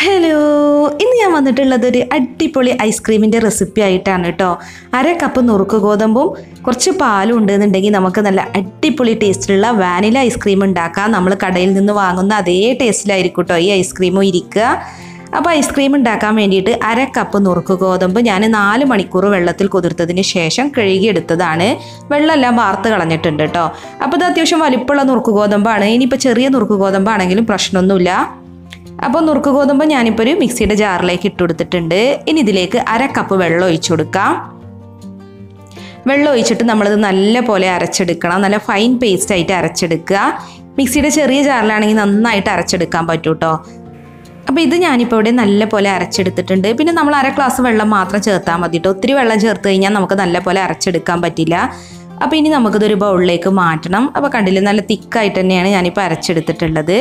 Hello, ഇന്ന് ഞാൻ വന്നിട്ടുള്ളത് ഒരു അടിപൊളി ഐസ്ക്രീമിൻ്റെ റെസിപ്പി ആയിട്ടാണ് കേട്ടോ. 1/2 കപ്പ് നുറുക്ക് ഗോതമ്പും കുറച്ച് പാലും ഉണ്ടെന്നുണ്ടെങ്കിൽ നമുക്ക് നല്ല അടിപൊളി ടേസ്റ്റിലുള്ള വാനില ഐസ്ക്രീം ഉണ്ടാക്കാം. നമ്മൾ കടയിൽ നിന്ന് വാങ്ങുന്ന അതേ ടേസ്റ്റിലായിരിക്കും കേട്ടോ ഈ ഐസ്ക്രീമും ഇരിക്കുക. അപ്പോൾ ഐസ്ക്രീം ഉണ്ടാക്കാൻ വേണ്ടിയിട്ട് 1/2 കപ്പ് നുറുക്ക് ഗോതമ്പ് ഞാൻ 4 മണിക്കൂർ വെള്ളത്തിൽ കുതിർത്തതിന് ശേഷം കഴുകിയെടുത്തതാണ്. വെള്ളമെല്ലാം വാർത്ത് കളഞ്ഞിട്ടുണ്ട് കേട്ടോ. അപ്പോൾ ഇത് അത്യാവശ്യം വലിപ്പമുള്ള നുറുക്ക് ഗോതമ്പാണ്. ഇനിയിപ്പോൾ ചെറിയ നുറുക്ക് ഗോതമ്പാണെങ്കിലും പ്രശ്നമൊന്നുമില്ല. അപ്പോൾ നുറുക്ക് ഗോതമ്പ് ഞാനിപ്പോൾ ഒരു മിക്സിയുടെ ജാറിലേക്ക് ഇട്ട് കൊടുത്തിട്ടുണ്ട്. ഇനി ഇതിലേക്ക് 1/2 കപ്പ് വെള്ളം ഒഴിച്ചു കൊടുക്കാം. വെള്ളം ഒഴിച്ചിട്ട് നമ്മളിത് നല്ല പോലെ അരച്ചെടുക്കണം. നല്ല ഫൈൻ പേസ്റ്റ് ആയിട്ട് അരച്ചെടുക്കുക. മിക്സിയുടെ ചെറിയ ജാറിലാണെങ്കിൽ നന്നായിട്ട് അരച്ചെടുക്കാൻ പറ്റും കേട്ടോ. അപ്പോൾ ഇത് ഞാനിപ്പോൾ ഇവിടെ നല്ല പോലെ അരച്ചെടുത്തിട്ടുണ്ട്. പിന്നെ നമ്മൾ 1/2 ഗ്ലാസ് വെള്ളം മാത്രം ചേർത്താൽ മതി കേട്ടോ. ഒത്തിരി വെള്ളം ചേർത്ത് കഴിഞ്ഞാൽ നമുക്ക് നല്ല പോലെ അരച്ചെടുക്കാൻ പറ്റില്ല. അപ്പോൾ ഇനി നമുക്കിതൊരു ബൗളിലേക്ക് മാറ്റണം. അപ്പോൾ കണ്ടില്ലേ, നല്ല തിക്കായിട്ട് തന്നെയാണ് ഞാനിപ്പോൾ അരച്ചെടുത്തിട്ടുള്ളത്.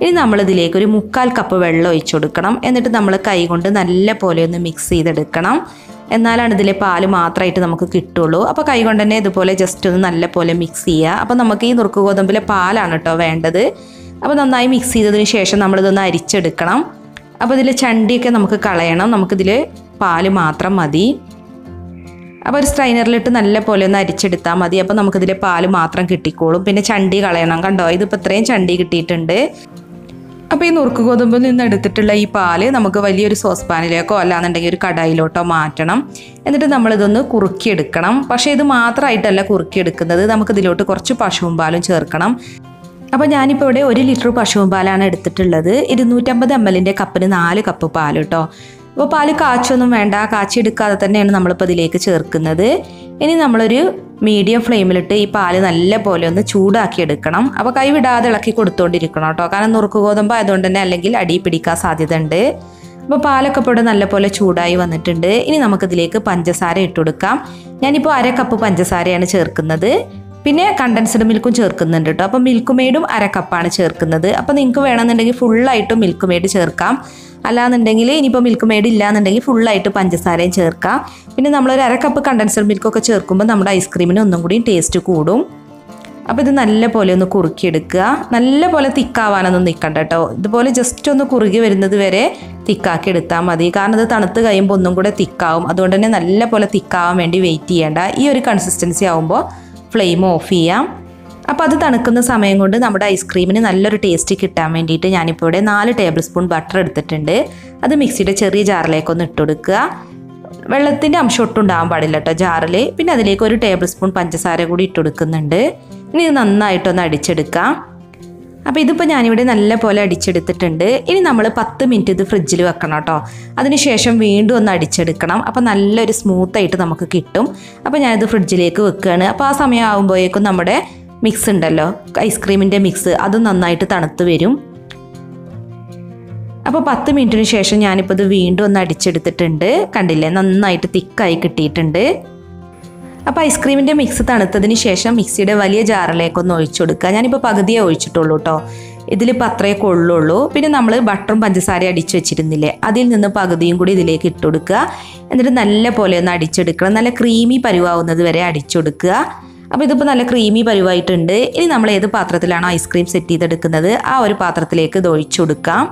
ഇനി നമ്മളിതിലേക്ക് ഒരു 1/4 കപ്പ് വെള്ളം ഒഴിച്ചു കൊടുക്കണം. എന്നിട്ട് നമ്മൾ കൈ കൊണ്ട് നല്ല പോലെ ഒന്ന് മിക്സ് ചെയ്തെടുക്കണം. എന്നാലാണ് ഇതിലെ പാല് മാത്രമായിട്ട് നമുക്ക് കിട്ടുള്ളൂ. അപ്പോൾ കൈ കൊണ്ട് തന്നെ ഇതുപോലെ ജസ്റ്റ് ഒന്ന് നല്ല പോലെ മിക്സ് ചെയ്യുക. അപ്പോൾ നമുക്ക് ഈ നുറുക്ക് ഗോതമ്പിലെ പാലാണ് കേട്ടോ വേണ്ടത്. അപ്പോൾ നന്നായി മിക്സ് ചെയ്തതിന് ശേഷം നമ്മളിതൊന്ന് അരിച്ചെടുക്കണം. അപ്പോൾ ഇതിൽ ചണ്ടിയൊക്കെ നമുക്ക് കളയണം. നമുക്കിതിൽ പാല് മാത്രം മതി. അപ്പോൾ ഒരു സ്ട്രൈനറിലിട്ട് നല്ല പോലെ ഒന്ന് അരിച്ചെടുത്താൽ മതി. അപ്പോൾ നമുക്കിതിലെ പാല് മാത്രം കിട്ടിക്കോളും. പിന്നെ ചണ്ടി കളയണം. കണ്ടോ, ഇതിപ്പോൾ ഇത്രയും ചണ്ടി കിട്ടിയിട്ടുണ്ട്. അപ്പോൾ ഈ നുറുക്ക് ഗോതമ്പിൽ നിന്ന് എടുത്തിട്ടുള്ള ഈ പാല് നമുക്ക് വലിയൊരു സോസ് പാനിലേക്കോ അല്ലാന്നുണ്ടെങ്കിൽ ഒരു കടായിലോട്ടോ മാറ്റണം. എന്നിട്ട് നമ്മളിതൊന്ന് കുറുക്കിയെടുക്കണം. പക്ഷേ ഇത് മാത്രമായിട്ടല്ല കുറുക്കിയെടുക്കുന്നത്, നമുക്കിതിലോട്ട് കുറച്ച് പശുവും പാലും ചേർക്കണം. അപ്പോൾ ഞാനിപ്പോൾ ഇവിടെ 1 ലിറ്റർ പശുവും പാലാണ് എടുത്തിട്ടുള്ളത്. 250 ml കപ്പിന് 4 കപ്പ് പാൽ കേട്ടോ. അപ്പോൾ പാല് കാച്ചൊന്നും വേണ്ട, കാച്ചിയെടുക്കാതെ തന്നെയാണ് നമ്മളിപ്പോൾ ഇതിലേക്ക് ചേർക്കുന്നത്. ഇനി നമ്മളൊരു മീഡിയം ഫ്ലെയിമിലിട്ട് ഈ പാല് നല്ല പോലെ ഒന്ന് ചൂടാക്കി എടുക്കണം. അപ്പോൾ കൈ വിടാതെ ഇളക്കി കൊടുത്തുകൊണ്ടിരിക്കണം കേട്ടോ. കാരണം നുറുക്ക് ഗോതമ്പ് ആയതുകൊണ്ട് തന്നെ അല്ലെങ്കിൽ അടി പിടിക്കാൻ സാധ്യത ഉണ്ട്. അപ്പോൾ പാലൊക്കെ ഇപ്പോൾ ഇവിടെ നല്ല പോലെ ചൂടായി വന്നിട്ടുണ്ട്. ഇനി നമുക്കിതിലേക്ക് പഞ്ചസാര ഇട്ട് കൊടുക്കാം. ഞാനിപ്പോൾ 1/2 കപ്പ് പഞ്ചസാരയാണ് ചേർക്കുന്നത്. പിന്നെ കണ്ടൻസ്ഡ് മിൽക്കും ചേർക്കുന്നുണ്ട് കേട്ടോ. അപ്പോൾ മിൽക്ക് മെയ്ഡും 1/2 കപ്പാണ് ചേർക്കുന്നത്. അപ്പോൾ നിങ്ങൾക്ക് വേണമെന്നുണ്ടെങ്കിൽ ഫുള്ളായിട്ടും മിൽക്ക് മെയ്ഡ് ചേർക്കാം. അല്ലാന്നുണ്ടെങ്കിൽ ഇനിയിപ്പോൾ മിൽക്ക് മെയ്ഡ് ഇല്ലാന്നുണ്ടെങ്കിൽ ഫുള്ളായിട്ട് പഞ്ചസാരയും ചേർക്കാം. പിന്നെ നമ്മളൊരു 1/2 കപ്പ് കണ്ടൻസ്ഡ് മിൽക്കൊക്കെ ചേർക്കുമ്പോൾ നമ്മുടെ ഐസ്ക്രീമിന് ഒന്നും കൂടി ടേസ്റ്റ് കൂടും. അപ്പോൾ ഇത് നല്ല പോലെ ഒന്ന് കുറുക്കിയെടുക്കുക. നല്ല പോലെ തിക്കാവാനൊന്നും നിൽക്കണ്ട കേട്ടോ. ഇതുപോലെ ജസ്റ്റ് ഒന്ന് കുറുകി വരുന്നത് വരെ തിക്കാക്കി എടുത്താൽ മതി. കാരണം ഇത് തണുത്ത് കഴിയുമ്പോൾ ഒന്നും കൂടെ തിക്കാവും. അതുകൊണ്ട് തന്നെ നല്ല പോലെ തിക്കാവാൻ വേണ്ടി വെയിറ്റ് ചെയ്യേണ്ട. ഈ ഒരു കൺസിസ്റ്റൻസി ആകുമ്പോൾ ഫ്ലെയിം ഓഫ് ചെയ്യാം. അപ്പോൾ അത് തണുക്കുന്ന സമയം കൊണ്ട് നമ്മുടെ ഐസ്ക്രീമിന് നല്ലൊരു ടേസ്റ്റ് കിട്ടാൻ വേണ്ടിയിട്ട് ഞാനിപ്പോൾ ഇവിടെ 4 ടേബിൾ സ്പൂൺ ബട്ടർ എടുത്തിട്ടുണ്ട്. അത് മിക്സിയുടെ ചെറിയ ജാറിലേക്കൊന്ന് ഇട്ട് കൊടുക്കുക. വെള്ളത്തിൻ്റെ അംശം ഒട്ടും ഉണ്ടാകാൻ പാടില്ല കേട്ടോ ജാറിൽ. പിന്നെ അതിലേക്ക് 1 ടേബിൾ സ്പൂൺ പഞ്ചസാര കൂടി ഇട്ട് കൊടുക്കുന്നുണ്ട്. ഇനി ഇത് നന്നായിട്ടൊന്ന് അടിച്ചെടുക്കാം. അപ്പോൾ ഇതിപ്പോൾ ഞാനിവിടെ നല്ല പോലെ അടിച്ചെടുത്തിട്ടുണ്ട്. ഇനി നമ്മൾ 10 മിനിറ്റ് ഇത് ഫ്രിഡ്ജിൽ വെക്കണം കേട്ടോ. അതിനുശേഷം വീണ്ടും ഒന്ന് അടിച്ചെടുക്കണം. അപ്പോൾ നല്ലൊരു സ്മൂത്തായിട്ട് നമുക്ക് കിട്ടും. അപ്പോൾ ഞാനിത് ഫ്രിഡ്ജിലേക്ക് വെക്കുകയാണ്. അപ്പോൾ ആ സമയം ആകുമ്പോഴേക്കും നമ്മുടെ മിക്സ് ഉണ്ടല്ലോ, ഐസ്ക്രീമിൻ്റെ മിക്സ്, അത് നന്നായിട്ട് തണുത്ത് വരും. അപ്പോൾ 10 മിനിറ്റിന് ശേഷം ഞാനിപ്പോൾ ഇത് വീണ്ടും ഒന്ന് അടിച്ചെടുത്തിട്ടുണ്ട്. കണ്ടില്ലേ, നന്നായിട്ട് തിക്കായി കിട്ടിയിട്ടുണ്ട്. അപ്പോൾ ഐസ്ക്രീമിൻ്റെ മിക്സ് തണുത്തതിന് ശേഷം മിക്സിയുടെ വലിയ ജാറിലേക്കൊന്ന് ഒഴിച്ചു കൊടുക്കുക. ഞാനിപ്പോൾ പകുതിയേ ഒഴിച്ചിട്ടുള്ളൂ കേട്ടോ. ഇതിലിപ്പോൾ അത്രയേ കൊള്ളുള്ളൂ. പിന്നെ നമ്മൾ ബട്ടറും പഞ്ചസാരയും അടിച്ചു വെച്ചിരുന്നില്ലേ, അതിൽ നിന്ന് പകുതിയും കൂടി ഇതിലേക്ക് ഇട്ട് കൊടുക്കുക. എന്നിട്ട് നല്ല പോലെ ഒന്ന് അടിച്ചെടുക്കണം. നല്ല ക്രീമി പരുവാവുന്നത് വരെ അടിച്ചു കൊടുക്കുക. അപ്പോൾ ഇതിപ്പോൾ നല്ല ക്രീമി പരുവായിട്ടുണ്ട്. ഇനി നമ്മൾ ഏത് പാത്രത്തിലാണോ ഐസ്ക്രീം സെറ്റ് ചെയ്തെടുക്കുന്നത് ആ ഒരു പാത്രത്തിലേക്ക് ഇത് ഒഴിച്ചു കൊടുക്കാം.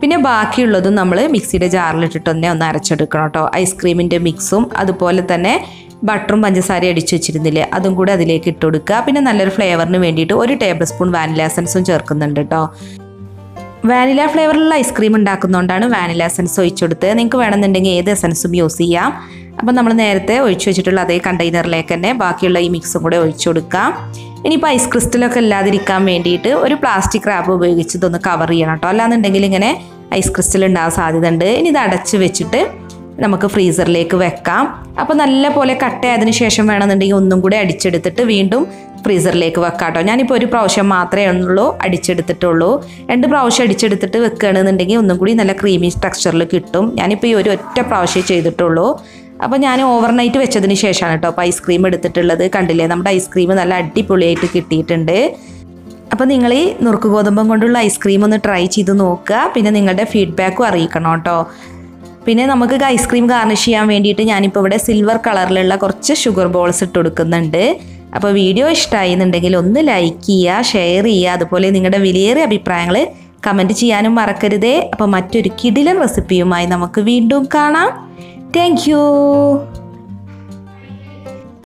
പിന്നെ ബാക്കിയുള്ളതും നമ്മൾ മിക്സിയുടെ ജാറിലിട്ടിട്ട് തന്നെ ഒന്ന് അരച്ചെടുക്കണം കേട്ടോ. ഐസ്ക്രീമിൻ്റെ മിക്സും അതുപോലെ തന്നെ ബട്ടറും പഞ്ചസാരയും അടിച്ചു വെച്ചിരുന്നില്ലേ, അതും കൂടെ അതിലേക്ക് ഇട്ട് കൊടുക്കുക. പിന്നെ നല്ലൊരു ഫ്ലേവറിന് വേണ്ടിയിട്ട് 1 ടേബിൾ സ്പൂൺ വാനില എസൻസും ചേർക്കുന്നുണ്ട് കേട്ടോ. വാനില ഫ്ലേവറിലുള്ള ഐസ്ക്രീം ഉണ്ടാക്കുന്നതുകൊണ്ടാണ് വാനില എസൻസ് ഒഴിച്ചു കൊടുത്തത്. നിങ്ങൾക്ക് വേണമെന്നുണ്ടെങ്കിൽ ഏത് എസൻസും യൂസ് ചെയ്യാം. അപ്പം നമ്മൾ നേരത്തെ ഒഴിച്ചു വെച്ചിട്ടുള്ള അതേ കണ്ടെയ്നറിലേക്ക് തന്നെ ബാക്കിയുള്ള ഈ മിക്സും കൂടെ ഒഴിച്ചു കൊടുക്കാം. ഇനിയിപ്പോൾ ഐസ് ക്രിസ്റ്റലൊക്കെ ഇല്ലാതിരിക്കാൻ വേണ്ടിയിട്ട് ഒരു പ്ലാസ്റ്റിക് റാപ്പ് ഉപയോഗിച്ച് ഇതൊന്ന് കവർ ചെയ്യണം കേട്ടോ. അല്ലാന്നുണ്ടെങ്കിൽ ഇങ്ങനെ ഐസ് ക്രിസ്റ്റൽ ഉണ്ടാകാൻ സാധ്യത ഉണ്ട്. ഇനി ഇത് അടച്ച് വെച്ചിട്ട് നമുക്ക് ഫ്രീസറിലേക്ക് വെക്കാം. അപ്പോൾ നല്ല പോലെ കട്ടയായതിനു ശേഷം വേണമെന്നുണ്ടെങ്കിൽ ഒന്നും കൂടെ അടിച്ചെടുത്തിട്ട് വീണ്ടും ഫ്രീസറിലേക്ക് വെക്കാം കേട്ടോ. ഞാനിപ്പോൾ 1 പ്രാവശ്യം മാത്രമേ അടിച്ചെടുത്തിട്ടുള്ളൂ. 2 പ്രാവശ്യം അടിച്ചെടുത്തിട്ട് വെക്കുകയാണെന്നുണ്ടെങ്കിൽ ഒന്നും കൂടി നല്ല ക്രീമി ടെക്സ്ചറിൽ കിട്ടും. ഞാനിപ്പോൾ ഈ ഒറ്റ പ്രാവശ്യം ചെയ്തിട്ടുള്ളൂ. അപ്പോൾ ഞാൻ ഓവർനൈറ്റ് വെച്ചതിന് ശേഷമാണ് കേട്ടോ അപ്പോൾ ഐസ്ക്രീം എടുത്തിട്ടുള്ളത്. കണ്ടില്ലേ, നമ്മുടെ ഐസ്ക്രീം നല്ല അടിപൊളിയായിട്ട് കിട്ടിയിട്ടുണ്ട്. അപ്പോൾ നിങ്ങൾ ഈ നുറുക്ക് ഗോതമ്പം കൊണ്ടുള്ള ഐസ്ക്രീം ഒന്ന് ട്രൈ ചെയ്ത് നോക്കുക. പിന്നെ നിങ്ങളുടെ ഫീഡ്ബാക്കും അറിയിക്കണം കേട്ടോ. പിന്നെ നമുക്ക് ഐസ്ക്രീം ഗാർണിഷ് ചെയ്യാൻ വേണ്ടിയിട്ട് ഞാനിപ്പോൾ ഇവിടെ സിൽവർ കളറിലുള്ള കുറച്ച് ഷുഗർ ബോൾസ് ഇട്ട് കൊടുക്കുന്നുണ്ട്. അപ്പോൾ വീഡിയോ ഇഷ്ടമായി എന്നുണ്ടെങ്കിൽ ഒന്ന് ലൈക്ക് ചെയ്യുക, ഷെയർ ചെയ്യുക. അതുപോലെ നിങ്ങളുടെ വിലയേറിയ അഭിപ്രായങ്ങൾ കമൻറ്റ് ചെയ്യാനും മറക്കരുതേ. അപ്പോൾ മറ്റൊരു കിടിലൻ റെസിപ്പിയുമായി നമുക്ക് വീണ്ടും കാണാം. Thank you.